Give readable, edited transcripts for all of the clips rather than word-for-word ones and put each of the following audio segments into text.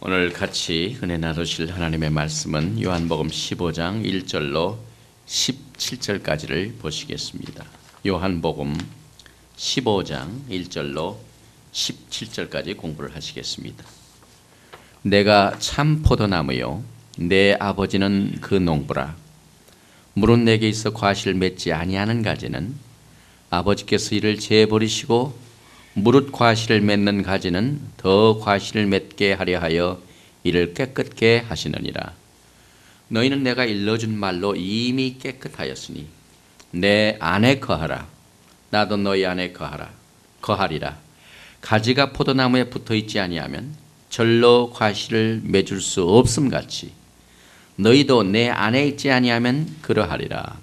오늘 같이 은혜 나누실 하나님의 말씀은 요한복음 15장 1절로 17절까지를 보시겠습니다. 요한복음 15장 1절로 17절까지 공부를 하시겠습니다. 내가 참 포도나무요 내 아버지는 그 농부라. 물은 내게 있어 과실을 맺지 아니하는 가지는 아버지께서 이를 재버리시고 무릇 과실을 맺는 가지는 더 과실을 맺게 하려 하여 이를 깨끗게 하시느니라. 너희는 내가 일러준 말로 이미 깨끗하였으니 내 안에 거하라. 나도 너희 안에 거하리라. 가지가 포도나무에 붙어있지 아니하면 절로 과실을 맺을 수 없음같이 너희도 내 안에 있지 아니하면 그러하리라.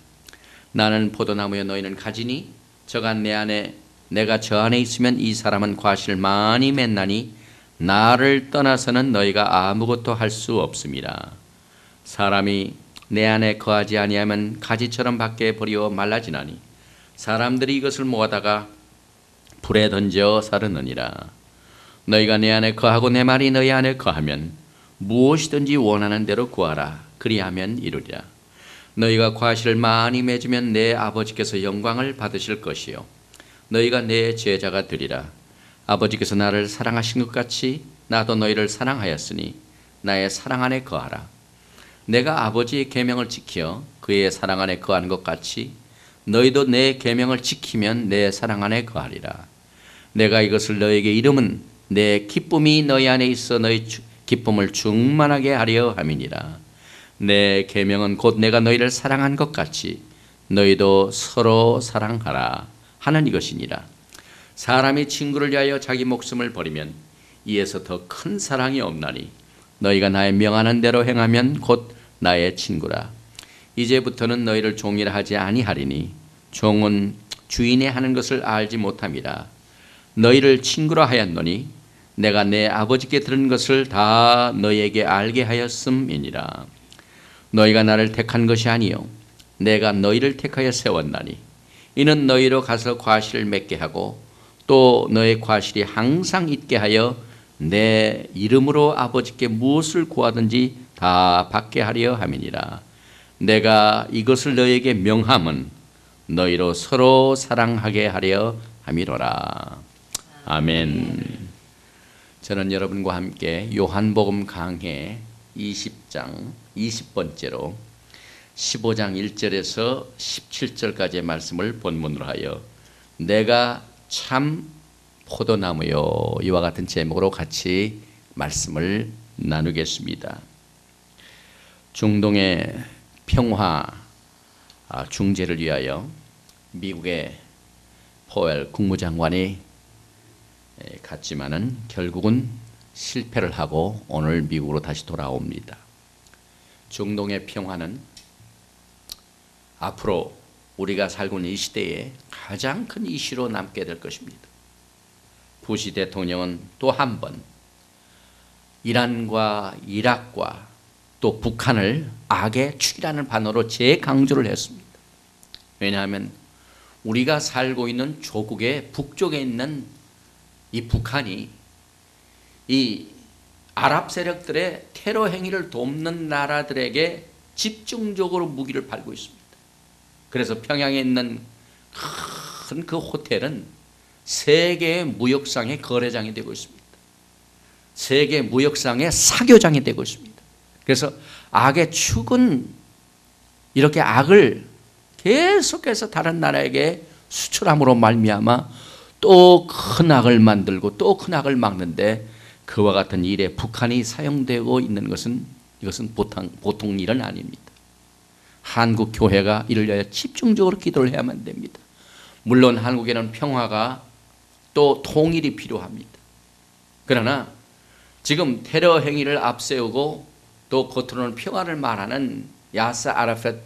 나는 포도나무에 너희는 가지니 저가 내 안에 내가 저 안에 있으면 이 사람은 과실을 많이 맺나니 나를 떠나서는 너희가 아무것도 할 수 없음이라. 사람이 내 안에 거하지 아니하면 가지처럼 밖에 버리어 말라지나니 사람들이 이것을 모아다가 불에 던져 사르느니라. 너희가 내 안에 거하고 내 말이 너희 안에 거하면 무엇이든지 원하는 대로 구하라. 그리하면 이루리라. 너희가 과실을 많이 맺으면 내 아버지께서 영광을 받으실 것이요 너희가 내 제자가 되리라. 아버지께서 나를 사랑하신 것 같이 나도 너희를 사랑하였으니 나의 사랑 안에 거하라. 내가 아버지의 계명을 지켜 그의 사랑 안에 거하는 것 같이 너희도 내 계명을 지키면 내 사랑 안에 거하리라. 내가 이것을 너희에게 이름은 내 기쁨이 너희 안에 있어 너희 기쁨을 충만하게 하려 함이니라. 내 계명은 곧 내가 너희를 사랑한 것 같이 너희도 서로 사랑하라 하는 이것이니라. 사람이 친구를 위하여 자기 목숨을 버리면 이에서 더 큰 사랑이 없나니 너희가 나의 명하는 대로 행하면 곧 나의 친구라. 이제부터는 너희를 종이라 하지 아니하리니 종은 주인의 하는 것을 알지 못함이라. 너희를 친구라 하였노니 내가 내 아버지께 들은 것을 다 너희에게 알게 하였음이니라. 너희가 나를 택한 것이 아니요 내가 너희를 택하여 세웠나니 이는 너희로 가서 과실을 맺게 하고 또 너의 과실이 항상 있게 하여 내 이름으로 아버지께 무엇을 구하든지 다 받게 하려 함이니라. 내가 이것을 너희에게 명함은 너희로 서로 사랑하게 하려 함이로라. 아멘. 저는 여러분과 함께 요한복음 강해 20장 20번째로 15장 1절에서 17절까지의 말씀을 본문으로 하여 내가 참 포도나무요 이와 같은 제목으로 같이 말씀을 나누겠습니다. 중동의 평화 중재를 위하여 미국의 포웰 국무장관이 갔지만은 결국은 실패를 하고 오늘 미국으로 다시 돌아옵니다. 중동의 평화는 앞으로 우리가 살고 있는 이 시대에 가장 큰 이슈로 남게 될 것입니다. 부시 대통령은 또 한 번 이란과 이락과 또 북한을 악의 축이라는 반어로 재강조를 했습니다. 왜냐하면 우리가 살고 있는 조국의 북쪽에 있는 이 북한이 이 아랍 세력들의 테러 행위를 돕는 나라들에게 집중적으로 무기를 팔고 있습니다. 그래서 평양에 있는 큰 그 호텔은 세계 무역상의 거래장이 되고 있습니다. 세계 무역상의 사교장이 되고 있습니다. 그래서 악의 축은 이렇게 악을 계속해서 다른 나라에게 수출함으로 말미암아 또 큰 악을 만들고 또 큰 악을 막는데 그와 같은 일에 북한이 사용되고 있는 것은 이것은 보통 일은 아닙니다. 한국 교회가 이를 위하여 집중적으로 기도를 해야만 됩니다. 물론 한국에는 평화가 또 통일이 필요합니다. 그러나 지금 테러 행위를 앞세우고 또 겉으로는 평화를 말하는 야스 아라팻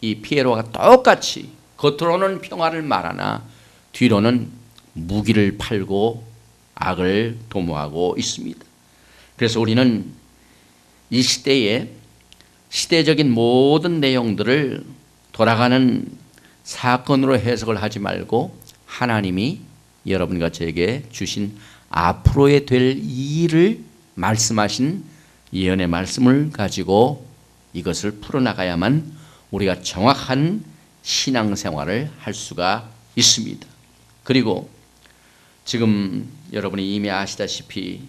이 피에로가 똑같이 겉으로는 평화를 말하나 뒤로는 무기를 팔고 악을 도모하고 있습니다. 그래서 우리는 이 시대에 시대적인 모든 내용들을 돌아가는 사건으로 해석을 하지 말고 하나님이 여러분과 저에게 주신 앞으로의 될 일을 말씀하신 예언의 말씀을 가지고 이것을 풀어나가야만 우리가 정확한 신앙생활을 할 수가 있습니다. 그리고 지금 여러분이 이미 아시다시피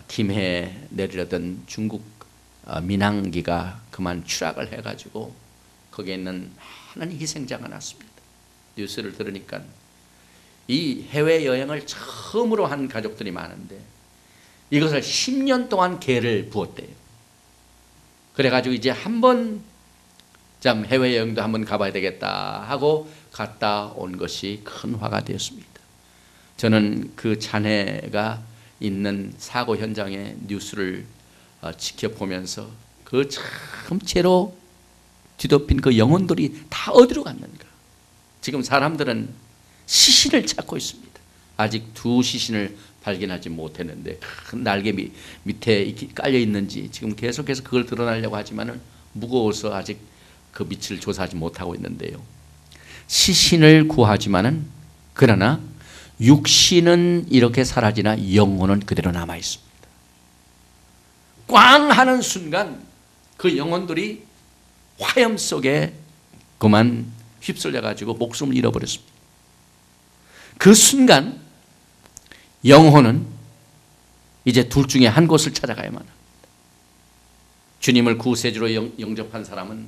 김해에 내리려던 중국 민항기가 그만 추락을 해가지고 거기에 있는 많은 희생자가 났습니다. 뉴스를 들으니까 이 해외여행을 처음으로 한 가족들이 많은데 이것을 10년 동안 개를 부었대요. 그래가지고 이제 한번 참 해외여행도 한번 가봐야 되겠다 하고 갔다 온 것이 큰 화가 되었습니다. 저는 그 잔해가 있는 사고 현장의 뉴스를 지켜보면서 그 참 채로 뒤덮인 그 영혼들이 다 어디로 갔는가. 지금 사람들은 시신을 찾고 있습니다. 아직 2 시신을 발견하지 못했는데 큰 날개 밑에 이렇게 깔려 있는지 지금 계속해서 그걸 드러내려고 하지만은 무거워서 아직 그 밑을 조사하지 못하고 있는데요. 시신을 구하지만은 그러나 육신은 이렇게 사라지나 영혼은 그대로 남아 있습니다. 꽝 하는 순간 그 영혼들이 화염 속에 그만 휩쓸려 가지고 목숨을 잃어버렸습니다. 그 순간 영혼은 이제 둘 중에 한 곳을 찾아가야만 합니다. 주님을 구세주로 영접한 사람은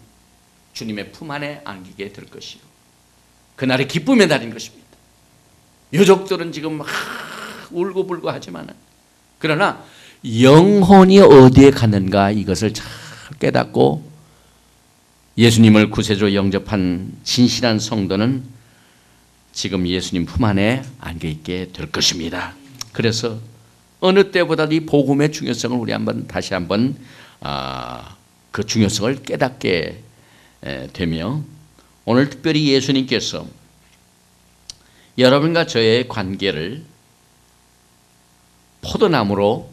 주님의 품 안에 안기게 될 것이요, 그날의 기쁨의 날인 것입니다. 유족들은 지금 울고불고 하지만 그러나 영혼이 어디에 갔는가 이것을 잘 깨닫고 예수님을 구세주로 영접한 진실한 성도는 지금 예수님 품 안에 안겨있게 될 것입니다. 그래서 어느 때보다 이 복음의 중요성을 우리 다시 한번 그 중요성을 깨닫게 되며, 오늘 특별히 예수님께서 여러분과 저의 관계를 포도나무로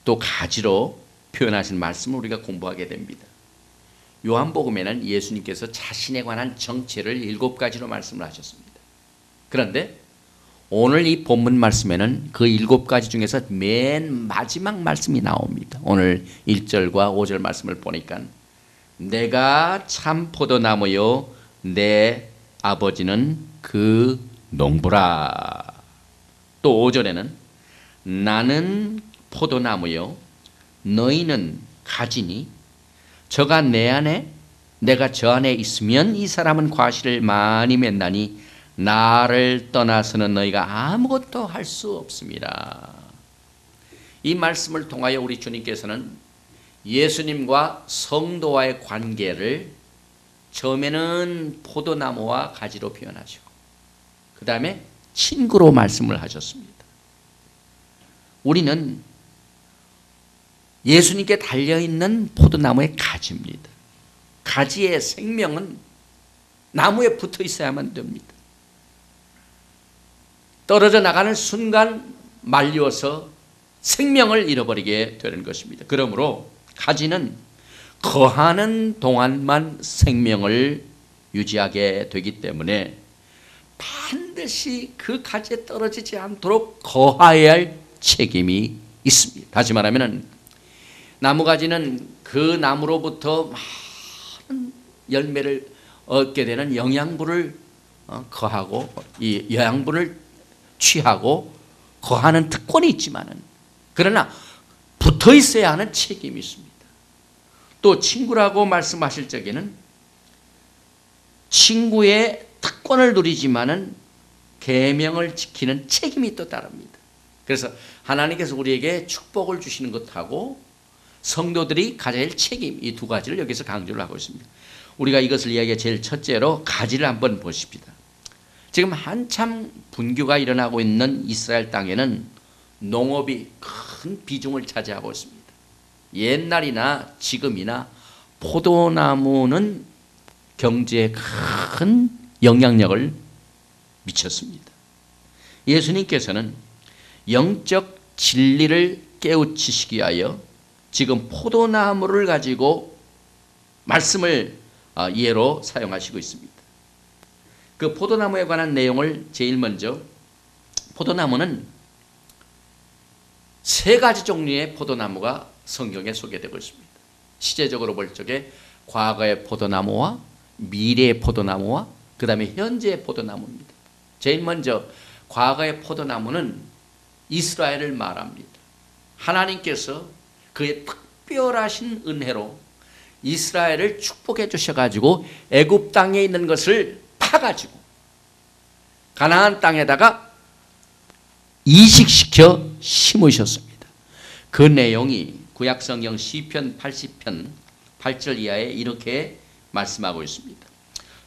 또 가지로 표현하신 말씀을 우리가 공부하게 됩니다. 요한복음에는 예수님께서 자신에 관한 정체를 7가지로 말씀을 하셨습니다. 그런데 오늘 이 본문 말씀에는 그 7가지 중에서 맨 마지막 말씀이 나옵니다. 오늘 1절과 5절 말씀을 보니까 내가 참 포도나무요 내 아버지는 그 농부라. 또 5절에는 나는 포도나무요 너희는 가지니 저가 내 안에 내가 저 안에 있으면 이 사람은 과실을 많이 맺나니 나를 떠나서는 너희가 아무것도 할 수 없습니다. 이 말씀을 통하여 우리 주님께서는 예수님과 성도와의 관계를 처음에는 포도나무와 가지로 표현하시고 그 다음에 친구로 말씀을 하셨습니다. 우리는 예수님께 달려있는 포도나무의 가지입니다. 가지의 생명은 나무에 붙어 있어야만 됩니다. 떨어져 나가는 순간 말려서 생명을 잃어버리게 되는 것입니다. 그러므로 가지는 거하는 동안만 생명을 유지하게 되기 때문에 반드시 그 가지에 떨어지지 않도록 거하여야 할 책임이 있습니다. 다시 말하면 나무가지는 그 나무로부터 많은 열매를 얻게 되는 영양분을 거하고 이 영양분을 취하고 거하는 특권이 있지만은 그러나 붙어 있어야 하는 책임이 있습니다. 또 친구라고 말씀하실 적에는 친구의 특권을 누리지만은 계명을 지키는 책임이 또 따릅니다. 그래서 하나님께서 우리에게 축복을 주시는 것하고 성도들이 가져야 할 책임, 이 2가지를 여기서 강조를 하고 있습니다. 우리가 이것을 이야기해 제일 첫째로 가지를 한번 보십시다. 지금 한참 분규가 일어나고 있는 이스라엘 땅에는 농업이 큰 비중을 차지하고 있습니다. 옛날이나 지금이나 포도나무는 경제에 큰 영향력을 미쳤습니다. 예수님께서는 영적 진리를 깨우치시기 위하여 지금 포도나무를 가지고 말씀을 예로 사용하시고 있습니다. 그 포도나무에 관한 내용을 제일 먼저, 포도나무는 3가지 종류의 포도나무가 성경에 소개되고 있습니다. 시제적으로 볼 적에 과거의 포도나무와 미래의 포도나무와 그 다음에 현재의 포도나무입니다. 제일 먼저 과거의 포도나무는 이스라엘을 말합니다. 하나님께서 그의 특별하신 은혜로 이스라엘을 축복해 주셔가지고 애굽 땅에 있는 것을 파가지고 가나안 땅에다가 이식시켜 심으셨습니다. 그 내용이 구약성경 시편 80편 8절 이하에 이렇게 말씀하고 있습니다.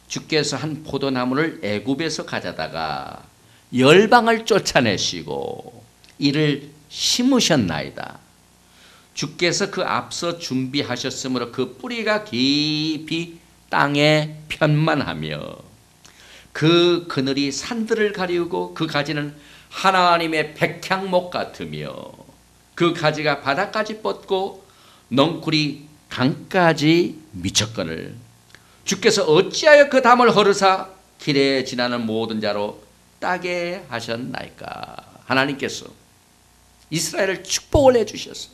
주께서 한 포도나무를 애굽에서 가져다가 열방을 쫓아내시고 이를 심으셨나이다. 주께서 그 앞서 준비하셨으므로 그 뿌리가 깊이 땅에 편만하며 그 그늘이 산들을 가리우고 그 가지는 하나님의 백향목 같으며 그 가지가 바닥까지 뻗고 넝쿨이 강까지 미쳤거늘 주께서 어찌하여 그 담을 허르사 길에 지나는 모든 자로 따게 하셨나이까. 하나님께서 이스라엘을 축복을 해주셨어요.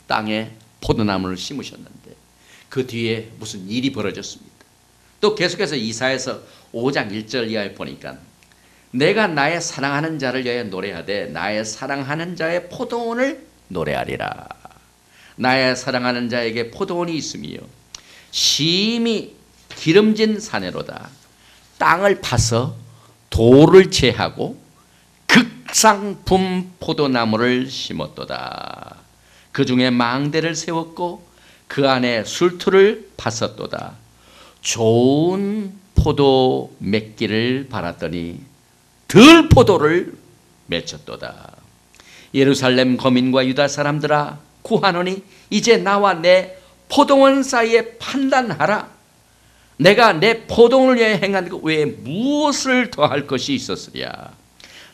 땅에 포도나무를 심으셨는데 그 뒤에 무슨 일이 벌어졌습니다. 또 계속해서 이사야서 5장 1절 이하에 보니까 내가 나의 사랑하는 자를 위하여 노래하되 나의 사랑하는 자의 포도원을 노래하리라. 나의 사랑하는 자에게 포도원이 있으며 심히 기름진 사내로다. 땅을 파서 돌을 제하고 극상품 포도나무를 심었도다. 그 중에 망대를 세웠고 그 안에 술틀을 팠었도다. 좋은 포도 맺기를 바랐더니 들포도를 맺혔도다. 예루살렘 거민과 유다 사람들아 구하노니 이제 나와 내 포도원 사이에 판단하라. 내가 내 포도원을 위해 행한 것 외에 무엇을 더할 것이 있었으랴.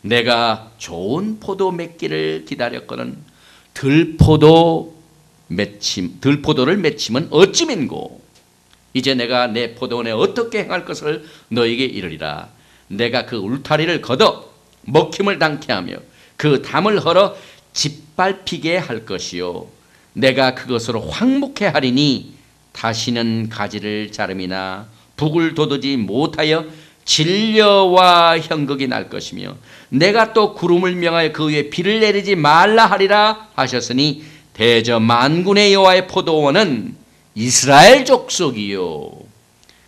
내가 좋은 포도 맺기를 기다렸거든 들포도를 맺힘은 어찌민고. 이제 내가 내 포도원에 어떻게 행할 것을 너에게 이르리라. 내가 그 울타리를 걷어 먹힘을 당케 하며 그 담을 헐어 짓밟히게 할 것이요 내가 그것으로 황무케 하리니 다시는 가지를 자름이나 북을 돋우지 못하여 진려와 형극이 날 것이며 내가 또 구름을 명하여 그 위에 비를 내리지 말라 하리라 하셨으니 대저 만군의 여호와의 포도원은 이스라엘 족속이요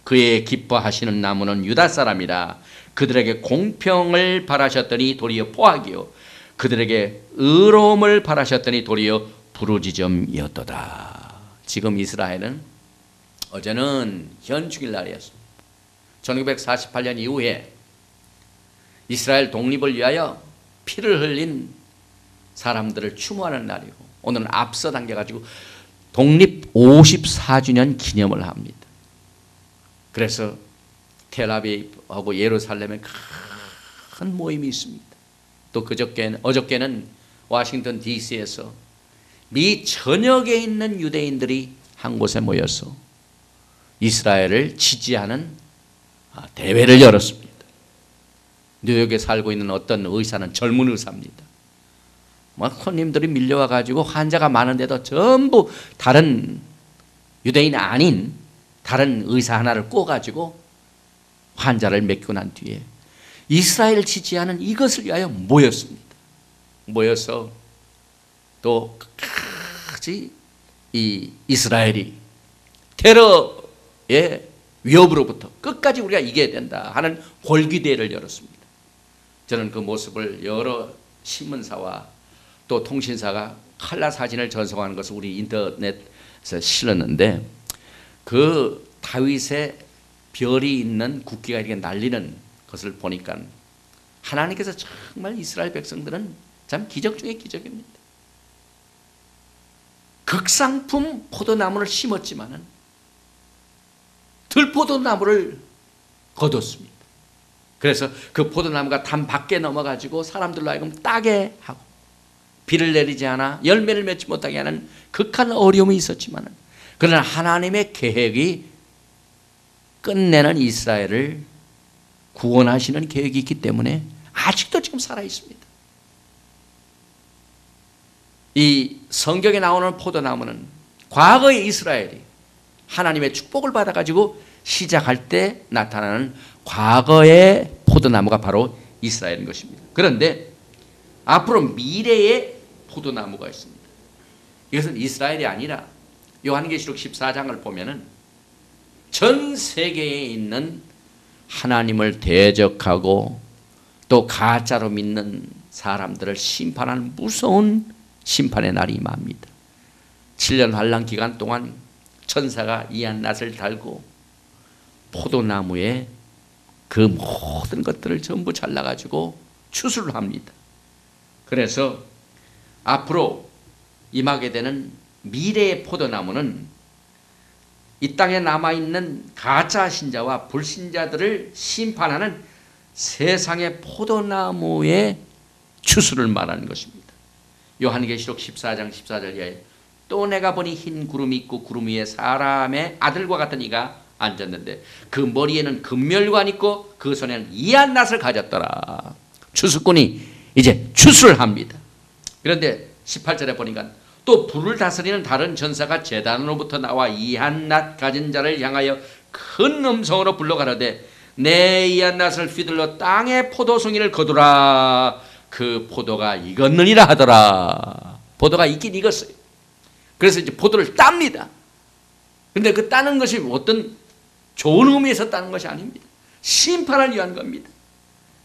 그의 기뻐하시는 나무는 유다 사람이라. 그들에게 공평을 바라셨더니 도리어 포악이요 그들에게 의로움을 바라셨더니 도리어 부르짖음이었도다. 지금 이스라엘은 어제는 현충일 날이었습니다. 1948년 이후에 이스라엘 독립을 위하여 피를 흘린 사람들을 추모하는 날이고 오늘은 앞서 당겨가지고 독립 54주년 기념을 합니다. 그래서 텔아비브하고 예루살렘에 큰 모임이 있습니다. 또 어저께는 워싱턴 DC에서 미 전역에 있는 유대인들이 한 곳에 모여서 이스라엘을 지지하는 대회를 열었습니다. 뉴욕에 살고 있는 어떤 의사는 젊은 의사입니다. 막 손님들이 밀려와 가지고 환자가 많은데도 전부 다른 유대인이 아닌 다른 의사 하나를 꿔가지고 환자를 맡기고 난 뒤에 이스라엘을 지지하는 이것을 위하여 모였습니다. 모여서 또 끝까지 이 이스라엘이 테러의 위협으로부터 끝까지 우리가 이겨야 된다 하는 골기대회를 열었습니다. 저는 그 모습을 여러 신문사와 또 통신사가 칼라 사진을 전송하는 것을 우리 인터넷에서 실었는데 그 다윗의 별이 있는 국기가 이렇게 날리는 것을 보니까 하나님께서 정말 이스라엘 백성들은 참 기적 중의 기적입니다. 극상품 포도나무를 심었지만은 들포도나무를 거뒀습니다. 그래서 그 포도나무가 담 밖에 넘어가지고 사람들로 하여금 따게 하고 비를 내리지 않아 열매를 맺지 못하게 하는 극한 어려움이 있었지만은 그러나 하나님의 계획이 끝내는 이스라엘을 구원하시는 계획이 있기 때문에 아직도 지금 살아 있습니다. 이 성경에 나오는 포도나무는 과거의 이스라엘이 하나님의 축복을 받아가지고 시작할 때 나타나는 과거의 포도나무가 바로 이스라엘인 것입니다. 그런데 앞으로 미래의 포도나무가 있습니다. 이것은 이스라엘이 아니라 요한계시록 14장을 보면은 전 세계에 있는 하나님을 대적하고 또 가짜로 믿는 사람들을 심판하는 무서운 심판의 날이 임합니다. 7년 환란 기간 동안 천사가 이한 낫을 달고 포도나무에 그 모든 것들을 전부 잘라가지고 추수를 합니다. 그래서 앞으로 임하게 되는 미래의 포도나무는 이 땅에 남아있는 가짜 신자와 불신자들을 심판하는 세상의 포도나무의 추수를 말하는 것입니다. 요한계시록 14장 14절 이하에 또 내가 보니 흰 구름이 있고 구름 위에 사람의 아들과 같은 이가 앉았는데 그 머리에는 금멸관 있고 그 손에는 이한 낫을 가졌더라. 추수꾼이 이제 추수를 합니다. 그런데 18절에 보니까 또 불을 다스리는 다른 전사가 제단으로부터 나와 이한 낫 가진 자를 향하여 큰 음성으로 불러 가로되 내 이한 낫을 휘둘러 땅의 포도송이를 거두라. 그 포도가 익었느니라 하더라. 포도가 익긴 익었어요. 그래서 이제 포도를 땁니다. 그런데 그 따는 것이 어떤 좋은 의미에서 따는 것이 아닙니다. 심판을 위한 겁니다.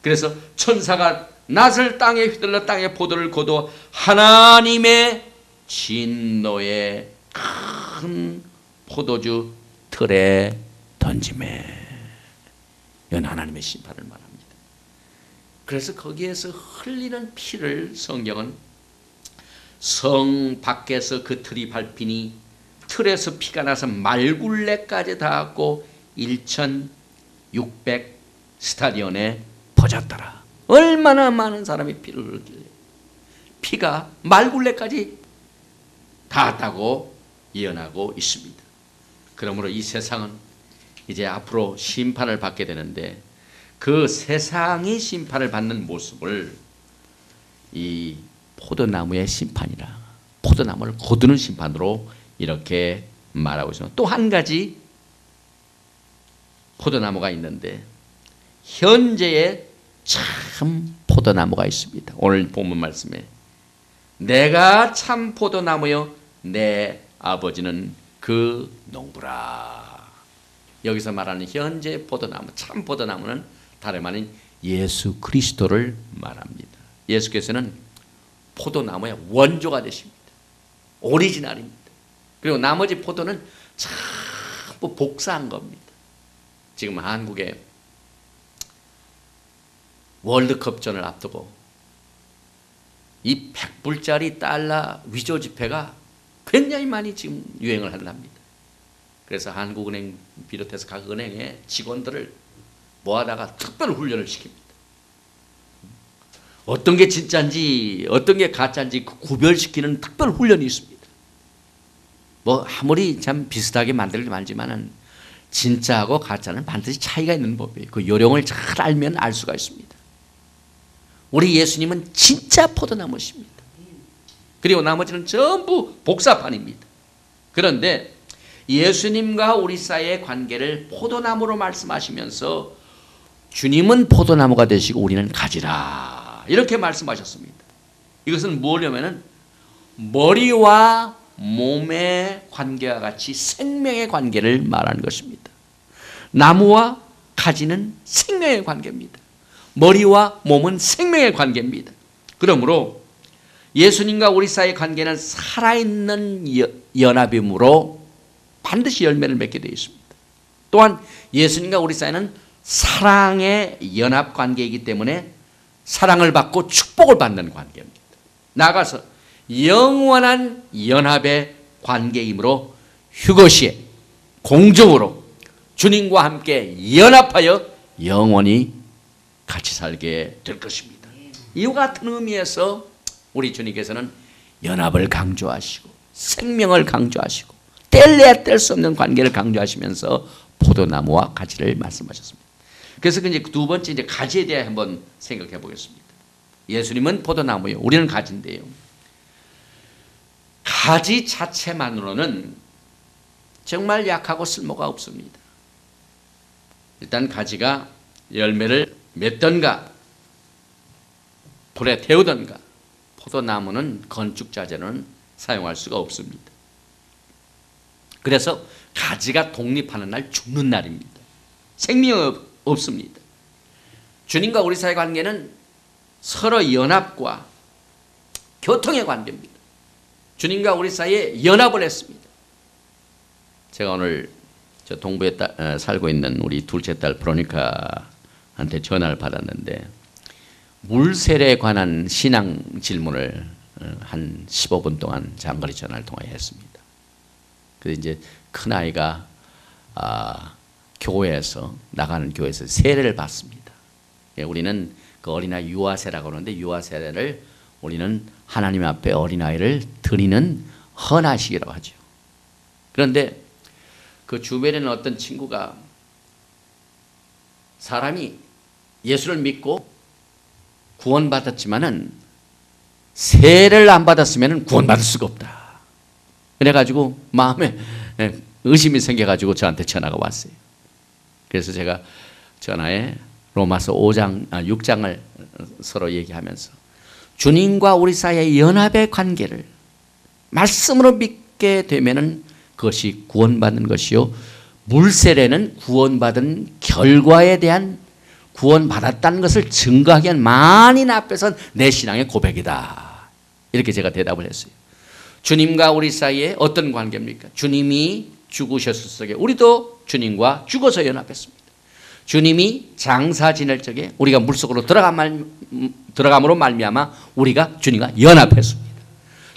그래서 천사가 낫을 땅에 휘둘러 땅의 포도를 거두어 하나님의 진노의 큰 포도주 틀에 던지매. 이건 하나님의 심판을 말합니다. 그래서 거기에서 흘리는 피를 성경은 성 밖에서 그 틀이 밟히니 틀에서 피가 나서 말굴레까지 닿았고 1600 스타디온에 퍼졌더라. 얼마나 많은 사람이 피를 흘렸길래 피가 말굴레까지 닿았다고 예언하고 있습니다. 그러므로 이 세상은 이제 앞으로 심판을 받게 되는데 그 세상이 심판을 받는 모습을 이 포도나무의 심판이라, 포도나무를 거두는 심판으로 이렇게 말하고 있습니다. 또 한 가지 포도나무가 있는데 현재의 참 포도나무가 있습니다. 오늘 본문 말씀에 내가 참 포도나무요 내 아버지는 그 농부라. 여기서 말하는 현재 포도나무, 참 포도나무는 다름 아닌 예수 그리스도를 말합니다. 예수께서는 포도나무의 원조가 되십니다. 오리지널입니다. 그리고 나머지 포도는 전부 복사한 겁니다. 지금 한국에 월드컵전을 앞두고 이 100불짜리 달러 위조 지폐가 굉장히 많이 지금 유행을 한답니다. 그래서 한국은행 비롯해서 각 은행의 직원들을 모아다가 특별 훈련을 시킵니다. 어떤 게 진짜인지 어떤 게 가짜인지 구별시키는 특별 훈련이 있습니다. 뭐 아무리 참 비슷하게 만들긴 말지만은 진짜하고 가짜는 반드시 차이가 있는 법이에요. 그 요령을 잘 알면 알 수가 있습니다. 우리 예수님은 진짜 포도나무십니다. 그리고 나머지는 전부 복사판입니다. 그런데 예수님과 우리 사이의 관계를 포도나무로 말씀하시면서 주님은 포도나무가 되시고 우리는 가지라 이렇게 말씀하셨습니다. 이것은 뭐냐면은 머리와 몸의 관계와 같이 생명의 관계를 말하는 것입니다. 나무와 가지는 생명의 관계입니다. 머리와 몸은 생명의 관계입니다. 그러므로 예수님과 우리 사이의 관계는 살아있는 연합이므로 반드시 열매를 맺게 되어 있습니다. 또한 예수님과 우리 사이는 사랑의 연합 관계이기 때문에 사랑을 받고 축복을 받는 관계입니다. 나아가서 영원한 연합의 관계이므로 휴거시에 공정으로 주님과 함께 연합하여 영원히 같이 살게 될 것입니다. 이와 같은 의미에서 우리 주님께서는 연합을 강조하시고 생명을 강조하시고 뗄래야 뗄 수 없는 관계를 강조하시면서 포도나무와 가지를 말씀하셨습니다. 그래서 이제 두 번째 이제 가지에 대해 한번 생각해 보겠습니다. 예수님은 포도나무예요. 우리는 가지인데요. 가지 자체만으로는 정말 약하고 쓸모가 없습니다. 일단 가지가 열매를 맺던가 불에 태우던가, 포도나무는 건축자재로는 사용할 수가 없습니다. 그래서 가지가 독립하는 날 죽는 날입니다. 생명이 없습니다. 주님과 우리 사이의 관계는 서로 연합과 교통의 관계입니다. 주님과 우리 사이에 연합을 했습니다. 제가 오늘 저 동부에 살고 있는 우리 둘째 딸 브로니카한테 전화를 받았는데 물세례에 관한 신앙 질문을 한 15분 동안 장거리 전화를 통해 했습니다. 그래서 이제 큰아이가 교회에서 나가는 교회에서 세례를 받습니다. 우리는 그 어린아이 유아세라고 하는데 유아세례를 우리는 하나님 앞에 어린아이를 드리는 헌화식이라고 하죠. 그런데 그 주변에는 어떤 친구가 사람이 예수를 믿고 구원받았지만은 세례를 안 받았으면 구원받을 수가 없다. 그래가지고 마음에 의심이 생겨가지고 저한테 전화가 왔어요. 그래서 제가 전화에 로마서 6장을 서로 얘기하면서 주님과 우리 사이의 연합의 관계를 말씀으로 믿게 되면은 그것이 구원받는 것이요, 물세례는 구원받은 결과에 대한 구원받았다는 것을 증거하기 위한 만인 앞에선 내 신앙의 고백이다. 이렇게 제가 대답을 했어요. 주님과 우리 사이에 어떤 관계입니까? 주님이 죽으셨을 적에 우리도 주님과 죽어서 연합했습니다. 주님이 장사 지낼 적에 우리가 물속으로 들어감으로 말미암아 우리가 주님과 연합했습니다.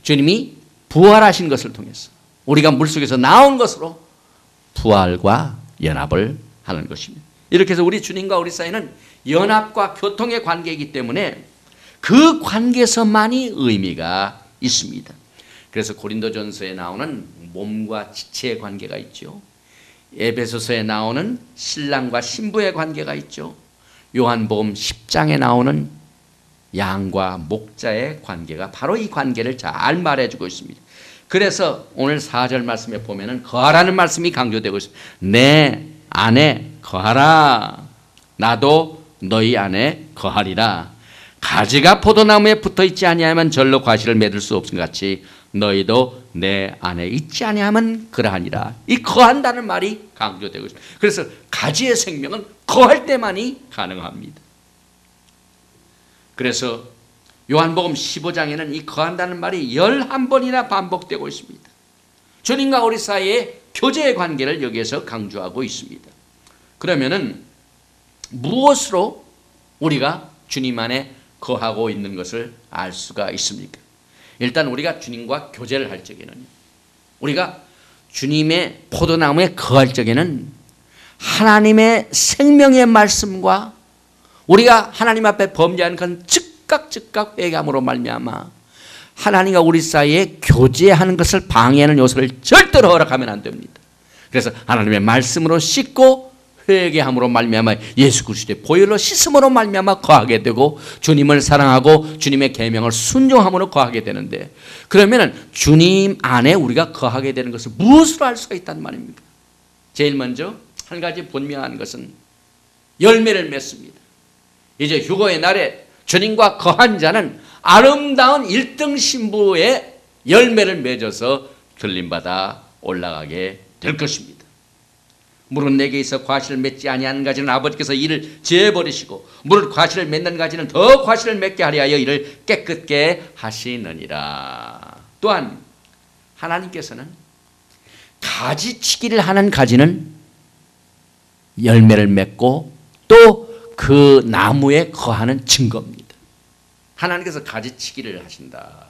주님이 부활하신 것을 통해서 우리가 물속에서 나온 것으로 부활과 연합을 하는 것입니다. 이렇게 해서 우리 주님과 우리 사이는 연합과 교통의 관계이기 때문에 그 관계에서만이 의미가 있습니다. 그래서 고린도전서에 나오는 몸과 지체의 관계가 있죠. 에베소서에 나오는 신랑과 신부의 관계가 있죠. 요한복음 10장에 나오는 양과 목자의 관계가 바로 이 관계를 잘 말해주고 있습니다. 그래서 오늘 4절 말씀에 보면은 거하라는 말씀이 강조되고 있습니다. 내 안에 거하라. 나도 너희 안에 거하리라. 가지가 포도나무에 붙어있지 아니하면 절로 과실을 맺을 수 없음 같이 너희도 내 안에 있지 아니하면 그러하니라. 이 거한다는 말이 강조되고 있습니다. 그래서 가지의 생명은 거할 때만이 가능합니다. 그래서 요한복음 15장에는 이 거한다는 말이 11번이나 반복되고 있습니다. 주님과 우리 사이의 교제의 관계를 여기에서 강조하고 있습니다. 그러면은 무엇으로 우리가 주님 안에 거하고 있는 것을 알 수가 있습니까? 일단 우리가 주님과 교제를 할 적에는, 우리가 주님의 포도나무에 거할 적에는 하나님의 생명의 말씀과 우리가 하나님 앞에 범죄하는 건 즉각 회개함으로 말미암아 하나님과 우리 사이에 교제하는 것을 방해하는 요소를 절대로 허락하면 안 됩니다. 그래서 하나님의 말씀으로 씻고 회개함으로 말미암아 예수 그리스도의 보혈로 씻음으로 말미암아 거하게 되고 주님을 사랑하고 주님의 계명을 순종함으로 거하게 되는데, 그러면은 주님 안에 우리가 거하게 되는 것을 무엇으로 알 수가 있단 말입니까? 제일 먼저 한 가지 분명한 것은 열매를 맺습니다. 이제 휴거의 날에 주님과 거한 자는 아름다운 1등 신부의 열매를 맺어서 들림받아 올라가게 될 것입니다. 물은 내게 있어 과실을 맺지 아니하는 가지는 아버지께서 이를 제어버리시고 물을 과실을 맺는 가지는 더 과실을 맺게 하려 하여 이를 깨끗게 하시느니라. 또한 하나님께서는 가지치기를 하는 가지는 열매를 맺고 또 그 나무에 거하는 증거입니다. 하나님께서 가지치기를 하신다.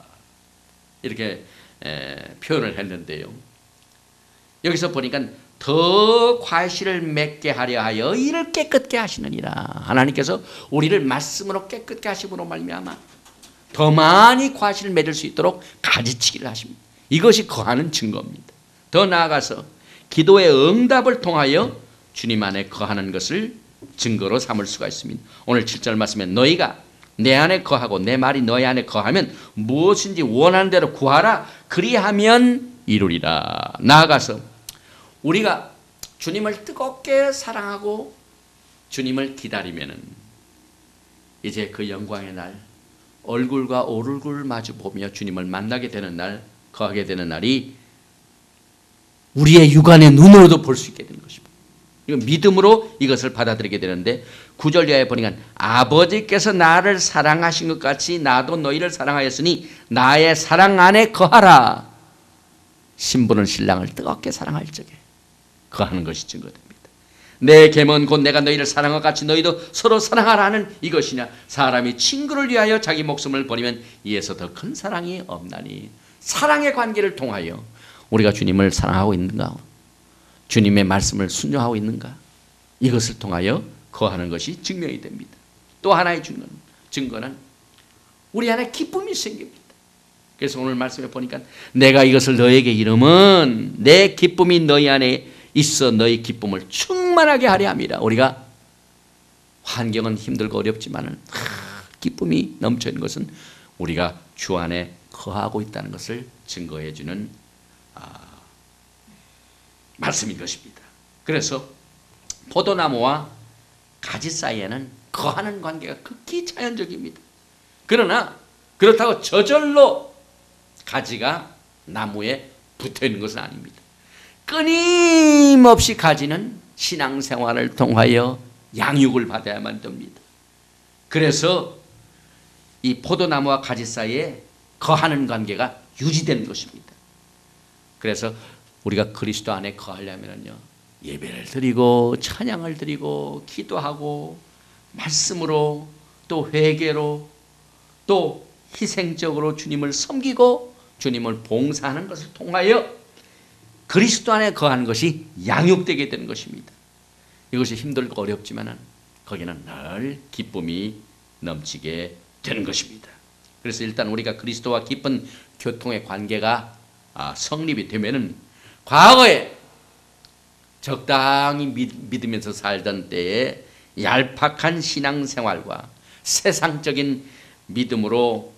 이렇게 표현을 했는데요. 여기서 보니까 더 과실을 맺게 하려 하여 이를 깨끗게 하시느니라. 하나님께서 우리를 말씀으로 깨끗게 하심으로 말미암아 더 많이 과실을 맺을 수 있도록 가지치기를 하십니다. 이것이 거하는 증거입니다. 더 나아가서 기도의 응답을 통하여 주님 안에 거하는 것을 증거로 삼을 수가 있습니다. 오늘 7절 말씀에 너희가 내 안에 거하고 내 말이 너희 안에 거하면 무엇인지 원하는 대로 구하라. 그리하면 이루리라. 나아가서 우리가 주님을 뜨겁게 사랑하고 주님을 기다리면은 이제 그 영광의 날, 얼굴과 얼굴 마주 보며 주님을 만나게 되는 날, 거하게 되는 날이 우리의 육안의 눈으로도 볼 수 있게 되는 것입니다. 이거 믿음으로 이것을 받아들이게 되는데 9절 이하에 보니까 아버지께서 나를 사랑하신 것 같이 나도 너희를 사랑하였으니 나의 사랑 안에 거하라. 신부는 신랑을 뜨겁게 사랑할 적에 거하는 것이 증거됩니다. 내 계명은 곧 내가 너희를 사랑한 것 같이 너희도 서로 사랑하라는 이것이냐. 사람이 친구를 위하여 자기 목숨을 버리면 이에서 더 큰 사랑이 없나니. 사랑의 관계를 통하여 우리가 주님을 사랑하고 있는가, 주님의 말씀을 순종하고 있는가, 이것을 통하여 거하는 것이 증명이 됩니다. 또 하나의 증거는 우리 안에 기쁨이 생깁니다. 그래서 오늘 말씀에 보니까 내가 이것을 너에게 이름은 내 기쁨이 너희 안에 있어 너희 기쁨을 충만하게 하려 함이라. 우리가 환경은 힘들고 어렵지만은 기쁨이 넘쳐 있는 것은 우리가 주 안에 거하고 있다는 것을 증거해 주는 말씀인 것입니다. 그래서 포도나무와 가지 사이에는 거하는 관계가 극히 자연적입니다. 그러나 그렇다고 저절로 가지가 나무에 붙어 있는 것은 아닙니다. 끊임없이 가지는 신앙생활을 통하여 양육을 받아야만 됩니다. 그래서 이 포도나무와 가지 사이에 거하는 관계가 유지되는 것입니다. 그래서 우리가 그리스도 안에 거하려면요, 예배를 드리고 찬양을 드리고 기도하고 말씀으로 또 회개로 또 희생적으로 주님을 섬기고 주님을 봉사하는 것을 통하여 그리스도 안에 거하는 것이 양육되게 되는 것입니다. 이것이 힘들고 어렵지만 거기는 늘 기쁨이 넘치게 되는 것입니다. 그래서 일단 우리가 그리스도와 깊은 교통의 관계가 성립이 되면은 과거에 적당히 믿으면서 살던 때에 얄팍한 신앙생활과 세상적인 믿음으로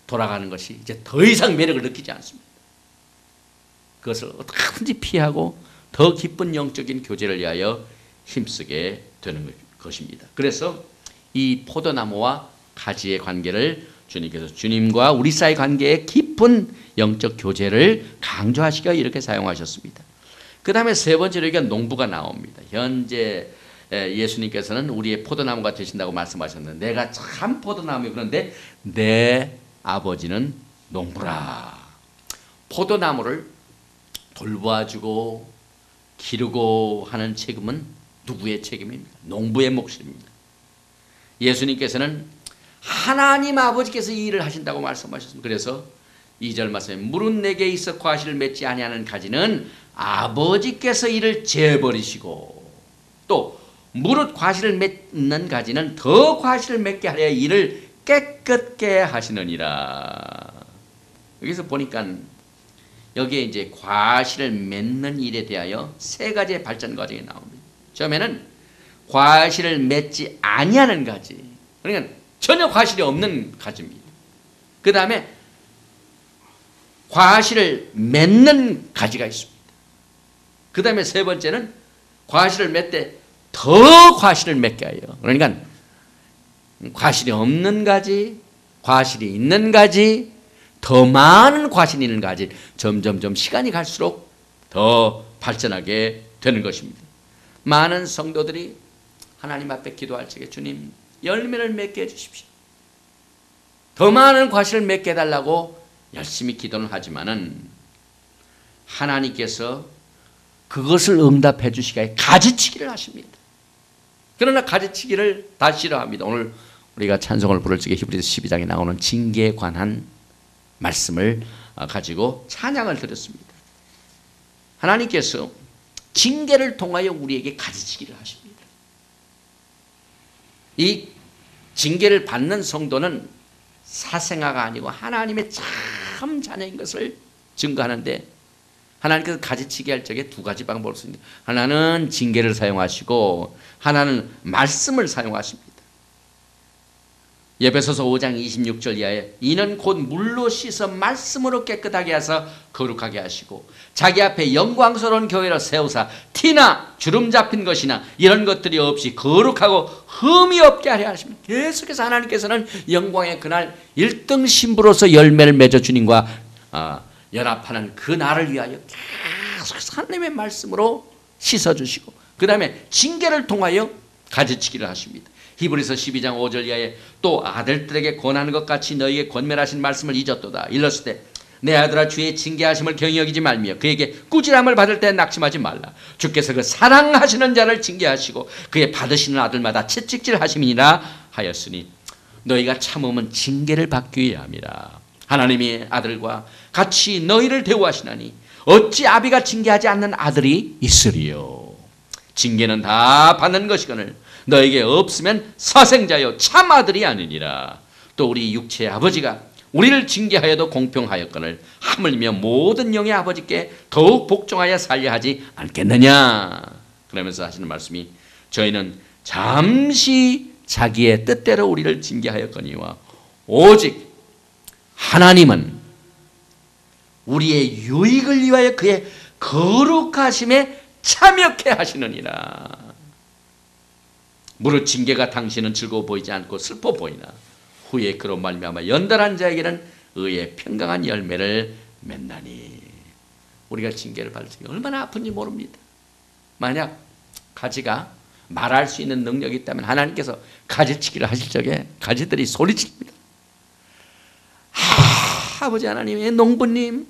돌아가는 것이 이제 더 이상 매력을 느끼지 않습니다. 그것을 어떻게든지 피하고 더 깊은 영적인 교제를 위하여 힘쓰게 되는 것입니다. 그래서 이 포도나무와 가지의 관계를 주님께서 주님과 우리 사이 관계의 깊은 영적 교제를 강조하시기가 이렇게 사용하셨습니다. 그 다음에 세 번째로 여기가 농부가 나옵니다. 현재 예수님께서는 우리의 포도나무가 되신다고 말씀하셨는데 내가 참 포도나무요. 그런데 내 아버지는 농부라. 포도나무를 돌봐주고 기르고 하는 책임은 누구의 책임입니까? 농부의 몫입니다. 예수님께서는 하나님 아버지께서 이 일을 하신다고 말씀하셨습니다. 그래서 2절 말씀에 물은 내게 있어 과실을 맺지 아니하는 가지는 아버지께서 이를 재버리시고 또 무릇 과실을 맺는 가지는 더 과실을 맺게 하려 이를 깨끗게 하시느니라. 여기서 보니까 여기에 이제 과실을 맺는 일에 대하여 세 가지의 발전 과정이 나옵니다. 처음에는 과실을 맺지 아니하는 가지, 그러니까 전혀 과실이 없는 가지입니다. 그 다음에 과실을 맺는 가지가 있습니다. 그 다음에 세 번째는 과실을 맺되 더 과실을 맺게 해요. 그러니까 과실이 없는 가지, 과실이 있는 가지, 더 많은 과실이 있는 가지, 점점점 시간이 갈수록 더 발전하게 되는 것입니다. 많은 성도들이 하나님 앞에 기도할 적에 주님 열매를 맺게 해주십시오. 더 많은 과실을 맺게 해달라고 열심히 기도는 하지만은 하나님께서 그것을 응답해 주시기에 가지치기를 하십니다. 그러나 가지치기를 다 싫어합니다. 오늘 우리가 찬송을 부를 적에 히브리서 12장에 나오는 징계에 관한 말씀을 가지고 찬양을 드렸습니다. 하나님께서 징계를 통하여 우리에게 가지치기를 하십니다. 이 징계를 받는 성도는 사생아가 아니고 하나님의 참 자녀인 것을 증거하는데 하나님께서 가지치기 할 적에 두 가지 방법을 씁니다. 하나는 징계를 사용하시고 하나는 말씀을 사용하십니다. 에베소서 5장 26절 이하에 이는 곧 물로 씻어 말씀으로 깨끗하게 하사 거룩하게 하시고 자기 앞에 영광스러운 교회를 세우사 티나 주름 잡힌 것이나 이런 것들이 없이 거룩하고 흠이 없게 하려 하십니다. 계속해서 하나님께서는 영광의 그날 1등 신부로서 열매를 맺어 주님과 연합하는 그 날을 위하여 계속해서 하나님의 말씀으로 씻어주시고 그 다음에 징계를 통하여 가지치기를 하십니다. 히브리서 12장 5절 이하에 또 아들들에게 권하는 것 같이 너희에게 권면하신 말씀을 잊었도다. 일렀을 때 내 아들아 주의 징계하심을 경히 여기지 말며 그에게 꾸지람을 받을 때 낙심하지 말라. 주께서 그 사랑하시는 자를 징계하시고 그의 받으시는 아들마다 채찍질 하심이니라 하였으니 너희가 참으면 징계를 받기 위함이라. 하나님의 아들과 같이 너희를 대우하시나니 어찌 아비가 징계하지 않는 아들이 있으리요. 징계는 다 받는 것이거늘 너에게 없으면 사생자여 참 아들이 아니니라. 또 우리 육체의 아버지가 우리를 징계하여도 공평하였거늘 하물며 모든 영의 아버지께 더욱 복종하여 살려 하지 않겠느냐. 그러면서 하시는 말씀이 저희는 잠시 자기의 뜻대로 우리를 징계하였거니와 오직 하나님은 우리의 유익을 위하여 그의 거룩하심에 참여케 하시느니라. 무릇 징계가 당신은 즐거워 보이지 않고 슬퍼 보이나 후에 그로 말미암아 연단한 자에게는 의의 평강한 열매를 맺나니. 우리가 징계를 받을 때 얼마나 아픈지 모릅니다. 만약 가지가 말할 수 있는 능력이 있다면 하나님께서 가지치기를 하실 적에 가지들이 소리칩니다. 아버지 하나님의 농부님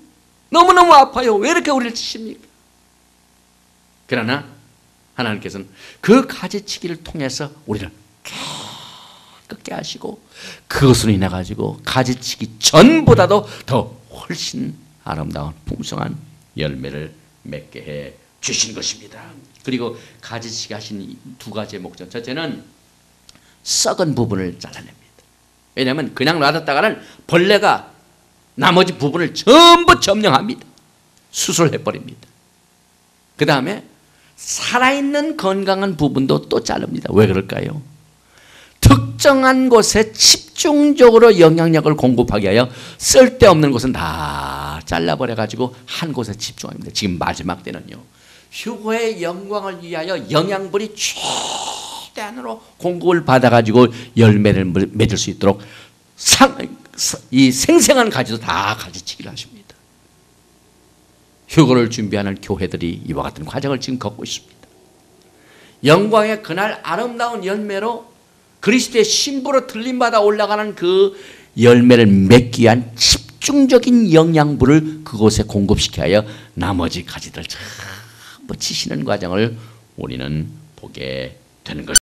너무너무 아파요. 왜 이렇게 우리를 치십니까? 그러나 하나님께서는 그 가지치기를 통해서 우리를 깨끗게 하시고 그것으로 인해 가지고 가지치기 전보다도 더 훨씬 아름다운 풍성한 열매를 맺게 해 주신 것입니다. 그리고 가지치기 하신 두 가지의 목적. 첫째는 썩은 부분을 잘라냅니다. 왜냐하면 그냥 놔뒀다가는 벌레가 나머지 부분을 전부 점령합니다. 수술해버립니다. 그 다음에 살아있는 건강한 부분도 또 자릅니다. 왜 그럴까요? 특정한 곳에 집중적으로 영향력을 공급하기 위하여 쓸데없는 곳은 다 잘라버려가지고 한 곳에 집중합니다. 지금 마지막 때는요. 휴거의 영광을 위하여 영양분이 최대한으로 공급을 받아가지고 열매를 맺을 수 있도록 이 생생한 가지도 다 가지치기를 하십니다. 휴거를 준비하는 교회들이 이와 같은 과정을 지금 겪고 있습니다. 영광의 그날 아름다운 열매로 그리스도의 신부로 들림받아 올라가는 그 열매를 맺기 위한 집중적인 영양분을 그곳에 공급시켜 하여 나머지 가지들 전부 치시는 과정을 우리는 보게 되는 것입니다.